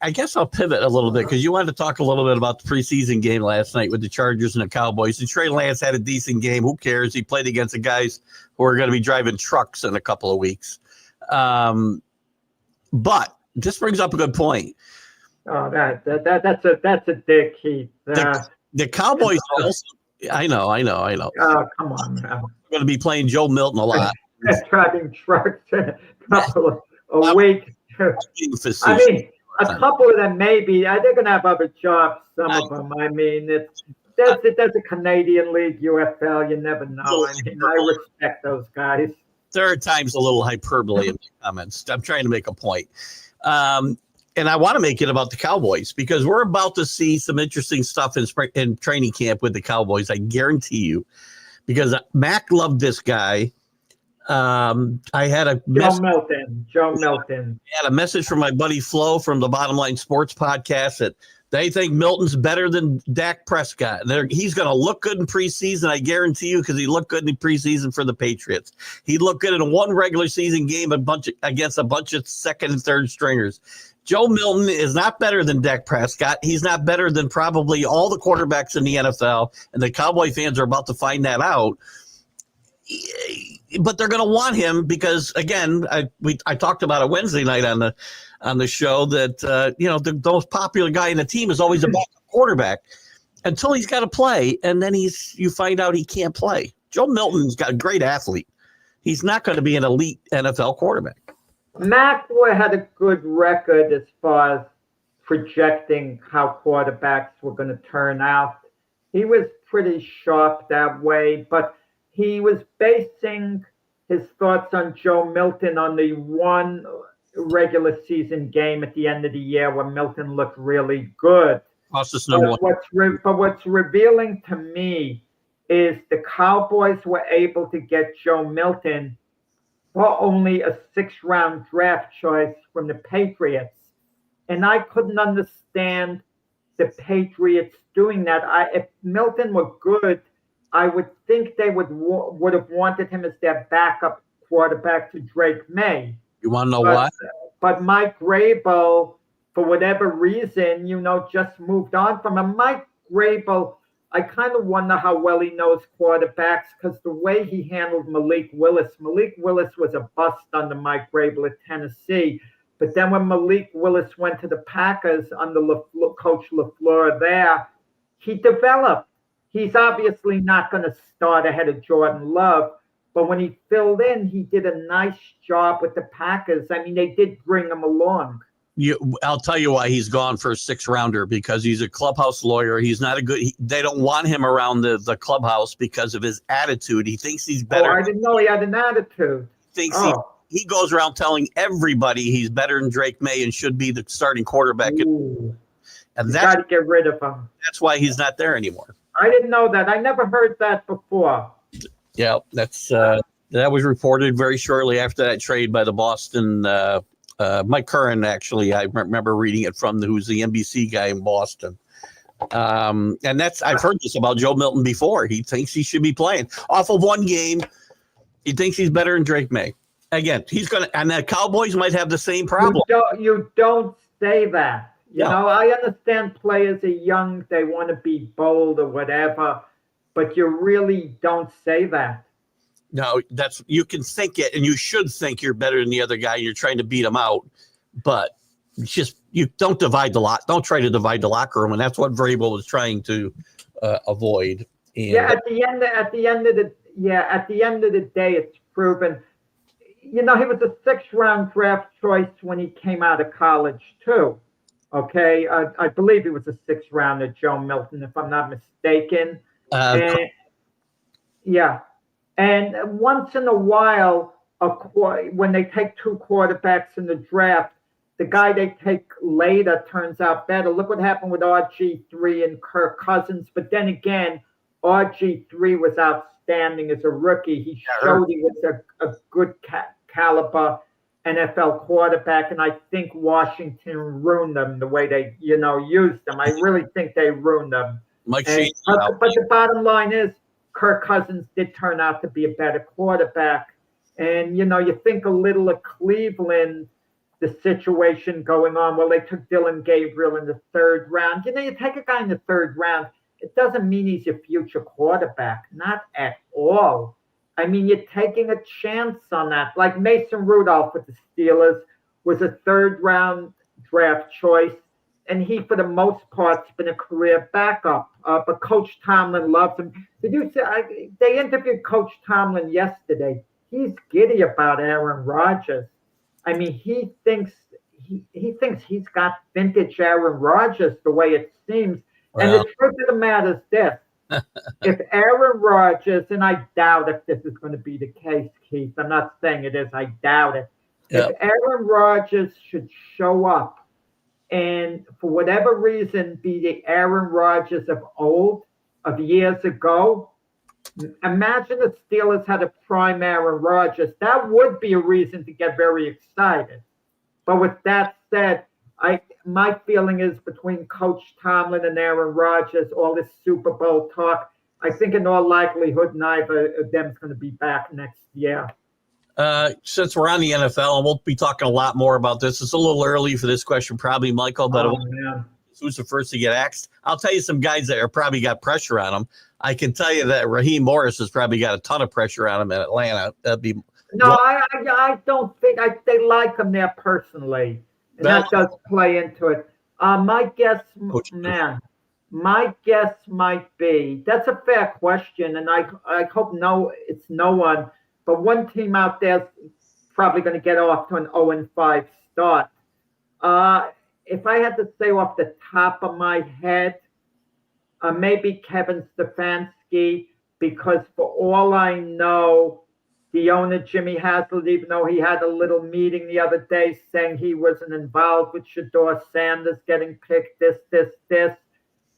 I guess I'll pivot a little bit because you wanted to talk a little bit about the preseason game last night with the Chargers and the Cowboys. And Trey Lance had a decent game. Who cares? He played against the guys who are going to be driving trucks in a couple of weeks. But this brings up a good point. Oh, that's a dick, Keith. The Cowboys also, I know. Oh, come on now. Going to be playing Joe Milton a lot. Driving trucks a week. I mean, a couple of them maybe. They're going to have other jobs, some of them. I mean, that's a Canadian League, UFL. You never know. I mean, I respect those guys. There are times a little hyperbole in my comments. I'm trying to make a point. And I want to make it about the Cowboys because we're about to see some interesting stuff in training camp with the Cowboys. I guarantee you, because Mac loved this guy. I had a Joe Milton. I had a message from my buddy Flo from the Bottom Line Sports podcast that they think Milton's better than Dak Prescott. He's going to look good in preseason, I guarantee you, because he looked good in the preseason for the Patriots. He looked good in one regular season game against a bunch of second and third stringers. Joe Milton is not better than Dak Prescott. He's not better than probably all the quarterbacks in the NFL, and the Cowboy fans are about to find that out. But they're going to want him because, again, I talked about it Wednesday night on the show that the most popular guy in the team is always a backup quarterback until he's got to play, and then you find out he can't play. Joe Milton's got a great athlete. He's not going to be an elite NFL quarterback. Mac had a good record as far as projecting how quarterbacks were going to turn out. He was pretty sharp that way, but he was basing his thoughts on Joe Milton on the one regular season game at the end of the year where Milton looked really good. But what's revealing to me is the Cowboys were able to get Joe Milton for only a 6th-round draft choice from the Patriots. And I couldn't understand the Patriots doing that. If Milton were good, I would think they would have wanted him as their backup quarterback to Drake May. You want to know why? But Mike Vrabel, for whatever reason, just moved on from him. Mike Vrabel, I kind of wonder how well he knows quarterbacks because the way he handled Malik Willis was a bust under Mike Vrabel at Tennessee. But then when Malik Willis went to the Packers under Coach LaFleur there, he developed. He's obviously not going to start ahead of Jordan Love, but when he filled in, he did a nice job with the Packers. I mean, they did bring him along. I'll tell you why he's gone for a 6th-rounder, because he's a clubhouse lawyer. He's not they don't want him around the clubhouse because of his attitude. He thinks he's better. Oh, I didn't know he had an attitude. He goes around telling everybody he's better than Drake May and should be the starting quarterback. Ooh. And got to get rid of him. That's why he's not there anymore. I didn't know that. I never heard that before. Yeah, that's that was reported very shortly after that trade by the Boston. Mike Curran, actually, I remember reading it from who's the NBC guy in Boston. And I've heard this about Joe Milton before. He thinks he should be playing off of one game. He thinks he's better than Drake May. Again, and the Cowboys might have the same problem. You don't say that. You know, I understand players are young, they want to be bold or whatever, but you really don't say that. No, you can think it, and you should think you're better than the other guy. You're trying to beat him out, but it's just you don't divide the lot. Don't try to divide the locker room, and that's what Vrabel was trying to avoid. And at the end of the yeah, at the end of the day, it's proven. He was a sixth-round draft choice when he came out of college, too. Okay, I believe he was a sixth rounder, Joe Milton, if I'm not mistaken. And yeah, and once in a while, when they take two quarterbacks in the draft, the guy they take later turns out better. Look what happened with RG3 and Kirk Cousins. But then again, RG3 was outstanding as a rookie. He showed he was a good caliber NFL quarterback, and I think Washington ruined them the way they, used them. I really think they ruined them. But the bottom line is, Kirk Cousins did turn out to be a better quarterback. And, you think a little of Cleveland, the situation going on. Well, they took Dylan Gabriel in the third round. You take a guy in the third round, it doesn't mean he's your future quarterback. Not at all. I mean, you're taking a chance on that. Like Mason Rudolph with the Steelers was a third-round draft choice, and he, for the most part, has been a career backup. But Coach Tomlin loves him. Did you see? They interviewed Coach Tomlin yesterday. He's giddy about Aaron Rodgers. I mean, he thinks he's got vintage Aaron Rodgers the way it seems. Well, and the truth of the matter is this. If Aaron Rodgers, and I doubt if this is going to be the case, Keith, I'm not saying it is, I doubt it. Yep. If Aaron Rodgers should show up and for whatever reason be the Aaron Rodgers of years ago, imagine the Steelers had a prime Aaron Rodgers. That would be a reason to get very excited. But with that said, my feeling is between Coach Tomlin and Aaron Rodgers, all this Super Bowl talk, I think in all likelihood, neither of them is going to be back next year. Since we're on the NFL, and we'll be talking a lot more about this, it's a little early for this question, probably, Michael, but who's the first to get axed? I'll tell you some guys that are probably got pressure on them. I can tell you that Raheem Morris has probably got a ton of pressure on him in Atlanta. I don't think they like him there personally. And that does play into it. My guess might be, that's a fair question, and I hope it's no one, but one team out there is probably going to get off to an 0-5 start. If I had to say off the top of my head, maybe Kevin Stefanski, because for all I know, the owner, Jimmy Haslam, even though he had a little meeting the other day saying he wasn't involved with Shedeur Sanders getting picked, this,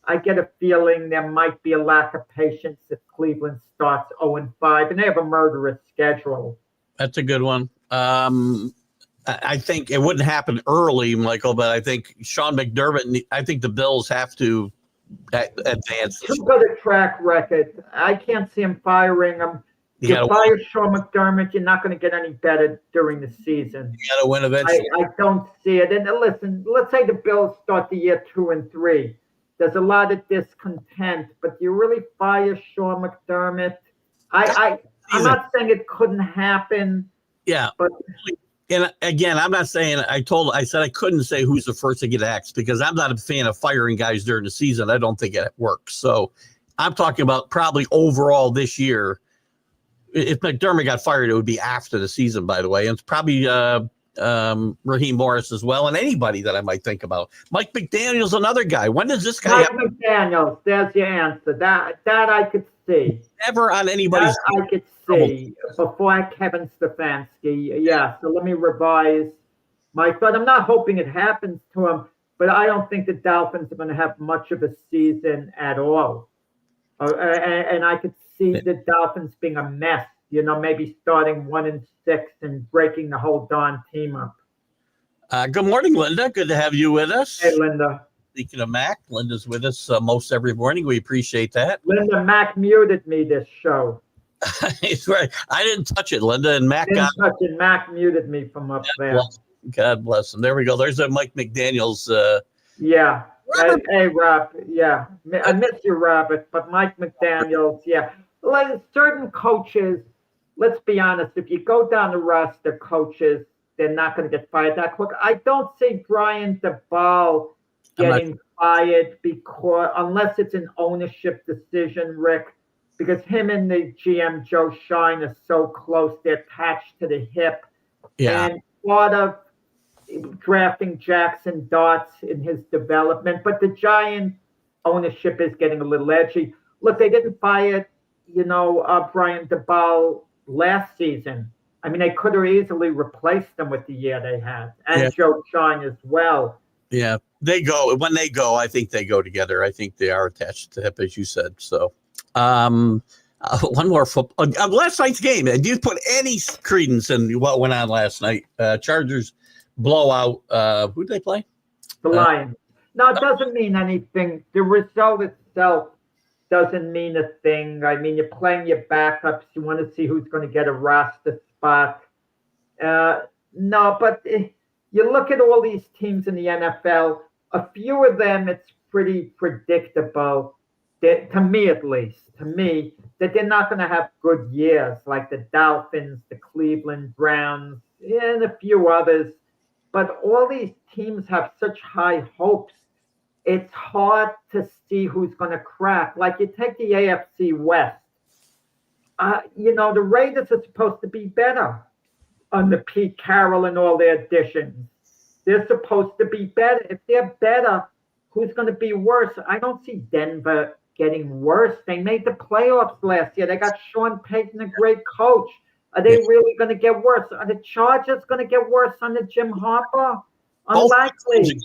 I get a feeling there might be a lack of patience if Cleveland starts 0-5, and they have a murderous schedule. That's a good one. I think it wouldn't happen early, Michael, but I think Sean McDermott, I think the Bills have to advance. Too good a track record. I can't see him firing him. You fire Sean McDermott, you're not going to get any better during the season. You got to win eventually. I don't see it. And listen, let's say the Bills start the year 2-3. There's a lot of discontent, but you really fire Sean McDermott? I'm not saying it couldn't happen. Yeah, but and again, I'm not saying I said I couldn't say who's the first to get axed because I'm not a fan of firing guys during the season. I don't think it works. So I'm talking about probably overall this year. If McDermott got fired, it would be after the season, by the way. And it's probably Raheem Morris as well, and anybody that I might think about. Mike McDaniel's another guy. When does this guy? Mike McDaniel's. There's your answer. That I could see. Never on anybody's. That I could see before Kevin Stefanski. Yeah. So let me revise my thought. I'm not hoping it happens to him, but I don't think the Dolphins are going to have much of a season at all. And I could see the Dolphins being a mess, maybe starting 1-6 and breaking the whole darn team up. Good morning, Linda. Good to have you with us. Hey, Linda. Speaking of Mac, Linda's with us most every morning. We appreciate that. Linda, Mac muted me this show. He's right. I didn't touch it, Linda, and Mac Mac muted me from up there. God bless him. There we go. There's a Mike McDaniel's. Yeah. Hey, Rob. Yeah. I miss you, Robert, but Mike McDaniel's, yeah. Like certain coaches, let's be honest, if you go down the roster coaches, they're not going to get fired that quick. I don't see Brian DeBall getting fired because unless it's an ownership decision, Rick. because him and the GM Joe Shine are so close; they're attached to the hip. Yeah. And part of drafting Jackson Darts in his development, but the Giant ownership is getting a little edgy. Look, they didn't fire, Brian DeBall last season. I mean, they could have easily replaced them with the year they had, and Joe Shine as well. Yeah, when they go, I think they go together. I think they are attached to hip, as you said. So, one more football. Last night's game. Do you put any credence in what went on last night? Chargers blowout. Who did they play? The Lions. No, it doesn't mean anything. The result itself doesn't mean a thing. I mean, you're playing your backups. You want to see who's going to get a roster spot. No, but you look at all these teams in the NFL, a few of them, it's pretty predictable, to me at least, that they're not going to have good years, like the Dolphins, the Cleveland Browns, and a few others. But all these teams have such high hopes. It's hard to see who's going to crack. Like you take the AFC West. The Raiders are supposed to be better under Pete Carroll and all their additions. They're supposed to be better. If they're better, who's going to be worse? I don't see Denver getting worse. They made the playoffs last year. They got Sean Payton, a great coach. Are they really going to get worse? Are the Chargers going to get worse under Jim Harbaugh? Unlikely.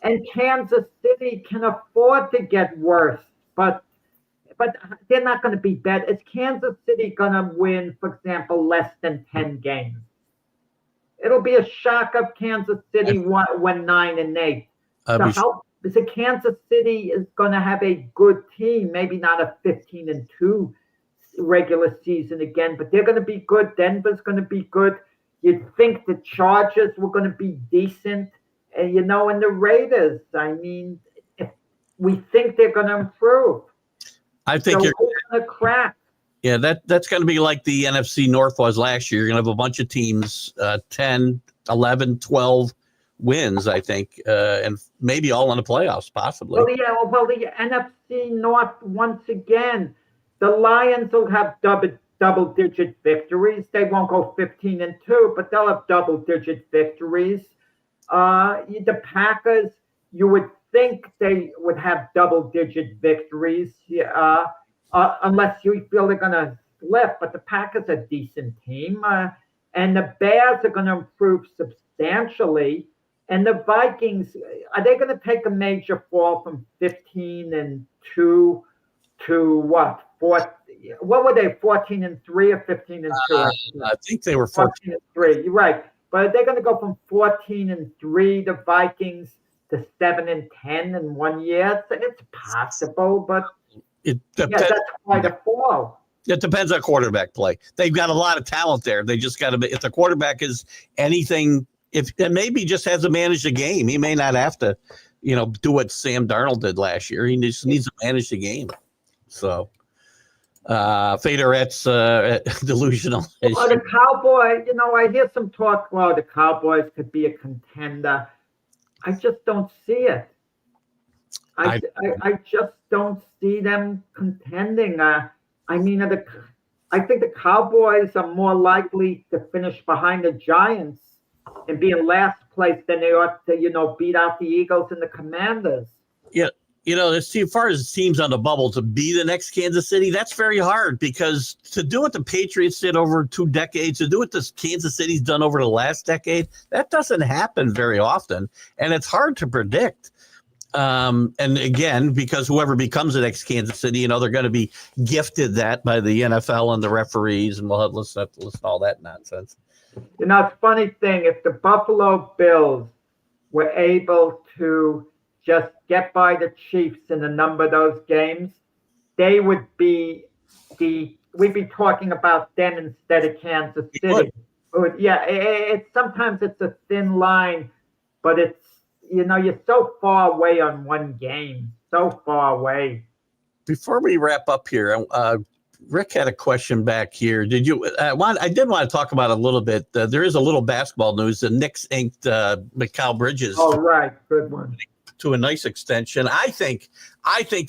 And Kansas City can afford to get worse, but they're not going to be better. Is Kansas City going to win, for example, less than 10 games? It'll be a shock if Kansas City went 9-8. So Kansas City is going to have a good team, maybe not a 15-2 regular season again, but they're going to be good. Denver's going to be good. You'd think the Chargers were going to be decent, and the Raiders. I mean, if we think they're going to improve. I think you're going to crack. Yeah, that's going to be like the NFC North was last year. You're going to have a bunch of teams, 10, 11, 12 wins, I think, and maybe all in the playoffs, possibly. Well, the NFC North, once again, the Lions will have double-digit victories. They won't go 15-2, but they'll have double-digit victories. The Packers, you would think they would have double-digit victories, unless you feel they're going to slip. But the Packers are a decent team. And the Bears are going to improve substantially. And the Vikings, are they going to take a major fall from 15-2 to what? What were they, 14-3 or 15-2? I think they were 14-3. You're right. But they're going to go from 14-3, the Vikings, to 7-10 in 1 year. It's possible, but that's quite a fall. It depends on quarterback play. They've got a lot of talent there. They just got to be, if the quarterback is anything, and maybe just hasn't managed a game, he may not have to, do what Sam Darnold did last year. He just needs to manage the game. So, Faderette's delusional. Well, the Cowboys, I hear some talk, the Cowboys could be a contender. I just don't see it. I just don't see them contending. I think the Cowboys are more likely to finish behind the Giants and be in last place than they ought to, beat out the Eagles and the Commanders. Yeah. As far as teams on the bubble to be the next Kansas City, that's very hard because to do what the Patriots did over 2 decades, to do what this Kansas City's done over the last decade, that doesn't happen very often. And it's hard to predict. And again, because whoever becomes the next Kansas City, they're going to be gifted that by the NFL and the referees, and we'll have to listen to all that nonsense. It's a funny thing. If the Buffalo Bills were able to just get by the Chiefs in a number of those games, they would be we'd be talking about them instead of Kansas City. Sometimes it's a thin line, but it's, you're so far away on one game, so far away. Before we wrap up here, Rick had a question back here. Did you? I did want to talk about it a little bit. There is a little basketball news. The Knicks inked Mikal Bridges. Oh, right, good one. to a nice extension. I think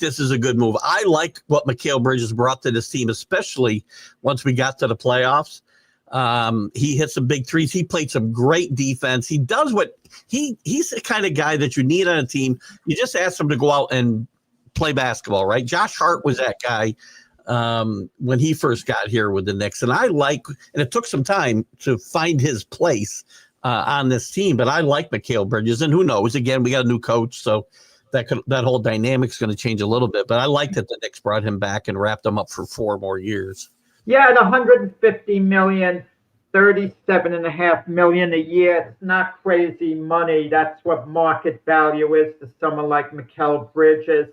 this is a good move. I like what Mikal Bridges brought to this team, especially once we got to the playoffs. He hit some big threes. He played some great defense. He does what he's the kind of guy that you need on a team. You just ask him to go out and play basketball, right? Josh Hart was that guy when he first got here with the Knicks. And and it took some time to find his place on this team, but I like Mikal Bridges. And who knows? Again, we got a new coach, so that whole dynamic's going to change a little bit. But I like that the Knicks brought him back and wrapped him up for 4 more years. Yeah, at $150 million, $37.5 million a year. It's not crazy money. That's what market value is to someone like Mikal Bridges.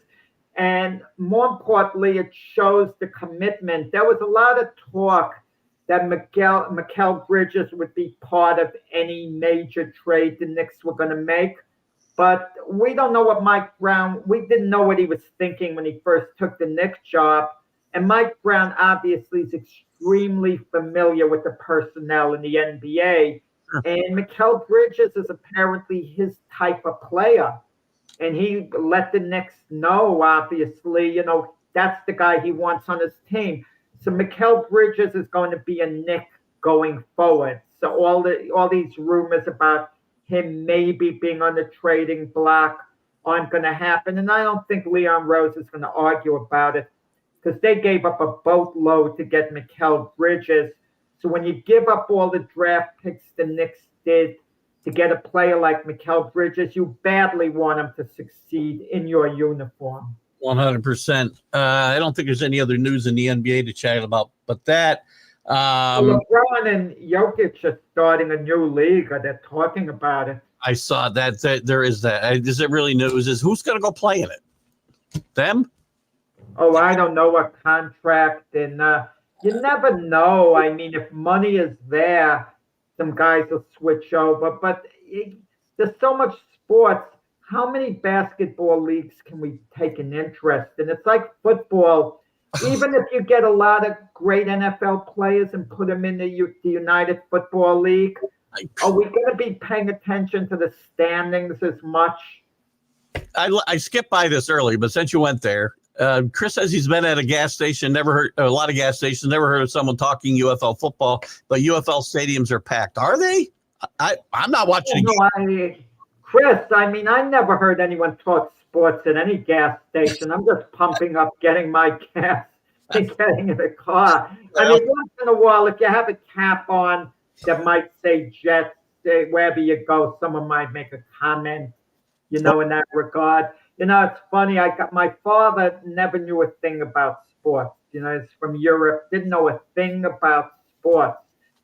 And more importantly, it shows the commitment. There was a lot of talk that Mikal Bridges would be part of any major trade the Knicks were going to make. But we don't know what Mike Brown, we didn't know what he was thinking when he first took the Knicks job. And Mike Brown obviously is extremely familiar with the personnel in the NBA. Sure. And Mikal Bridges is apparently his type of player. And he let the Knicks know, obviously, that's the guy he wants on his team. So Mikal Bridges is going to be a Knick going forward. So all these rumors about him maybe being on the trading block aren't going to happen. And I don't think Leon Rose is going to argue about it because they gave up a boatload to get Mikal Bridges. So when you give up all the draft picks the Knicks did to get a player like Mikal Bridges, you badly want him to succeed in your uniform. 100%. I don't think there's any other news in the NBA to chat about, but that. LeBron and Jokic are starting a new league. They're talking about it. I saw that there is that. Is it really news? Who's going to go play in it? Them? Oh, I don't know what contract. And you never know. I mean, if money is there, some guys will switch over. But there's so much sports. How many basketball leagues can we take an interest in? It's like football. Even if you get a lot of great NFL players and put them in the United Football League, are we going to be paying attention to the standings as much? I skipped by this early, but since you went there, Chris says he's been at a gas station, never heard a lot of gas stations, never heard of someone talking UFL football, but UFL stadiums are packed. Are they? I'm not watching. Chris, I mean, I never heard anyone talk sports at any gas station. I'm just pumping up, getting my gas and getting in the car. I mean, once in a while, if you have a cap on that might say Jets, wherever you go, someone might make a comment, in that regard. It's funny. My father never knew a thing about sports. He's from Europe, didn't know a thing about sports.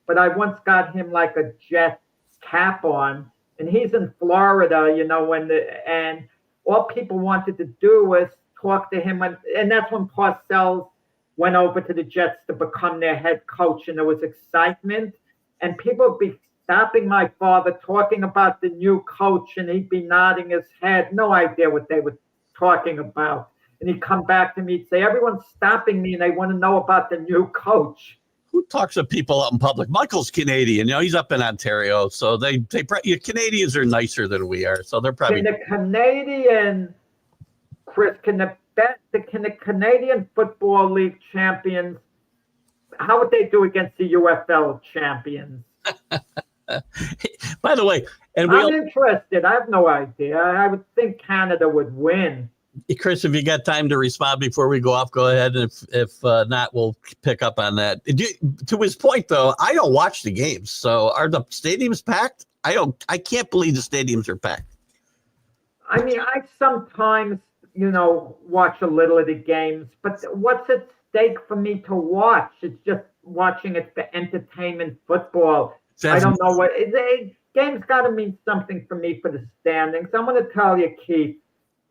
But I once got him like a Jet cap on, and he's in Florida, and all people wanted to do was talk to him. And that's when Parcells went over to the Jets to become their head coach, and there was excitement. And people would be stopping my father talking about the new coach, and he'd be nodding his head, no idea what they were talking about. And he'd come back to me and say, everyone's stopping me, and they want to know about the new coach. Who talks to people out in public? Michael's Canadian. He's up in Ontario, so Canadians are nicer than we are. So they're probably. Can the Canadian, Chris? Can the Canadian Football League champions? How would they do against the UFL champions? By the way, I'm interested. I have no idea. I would think Canada would win. Chris, if you got time to respond before we go off, go ahead. And if not, we'll pick up on that. To his point, though, I don't watch the games. So are the stadiums packed? I can't believe the stadiums are packed. I mean, I sometimes, watch a little of the games, but what's at stake for me to watch? It's just watching it for entertainment football. I don't know what games got to mean something for me for the standings. I'm going to tell you, Keith,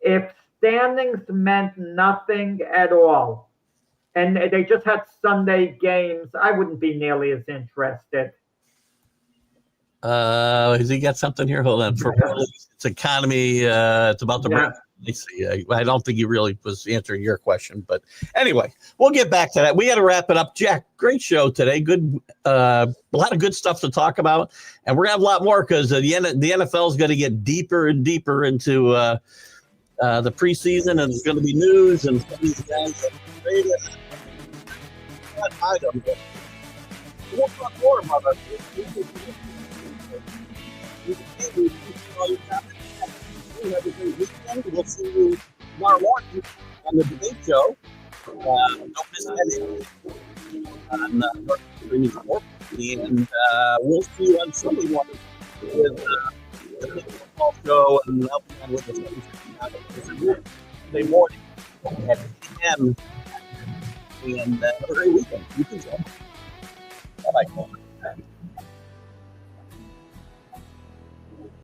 if standings meant nothing at all, and they just had Sunday games, I wouldn't be nearly as interested. Has he got something here? Hold on. It's economy. It's about the break. Let's see. I don't think he really was answering your question, but anyway, we'll get back to that. We got to wrap it up. Jack, great show today. Good, a lot of good stuff to talk about, and we're gonna have a lot more because the NFL is going to get deeper and deeper into the preseason, and there's going to be news and some of these guys are traded. Items. We'll talk more about our We'll see you tomorrow morning on the debate show. Don't miss that on streaming sport. And we'll see you on Sunday morning with the big football show and helping on with the Sunday morning at 10. And have a great weekend. You can go. Bye-bye.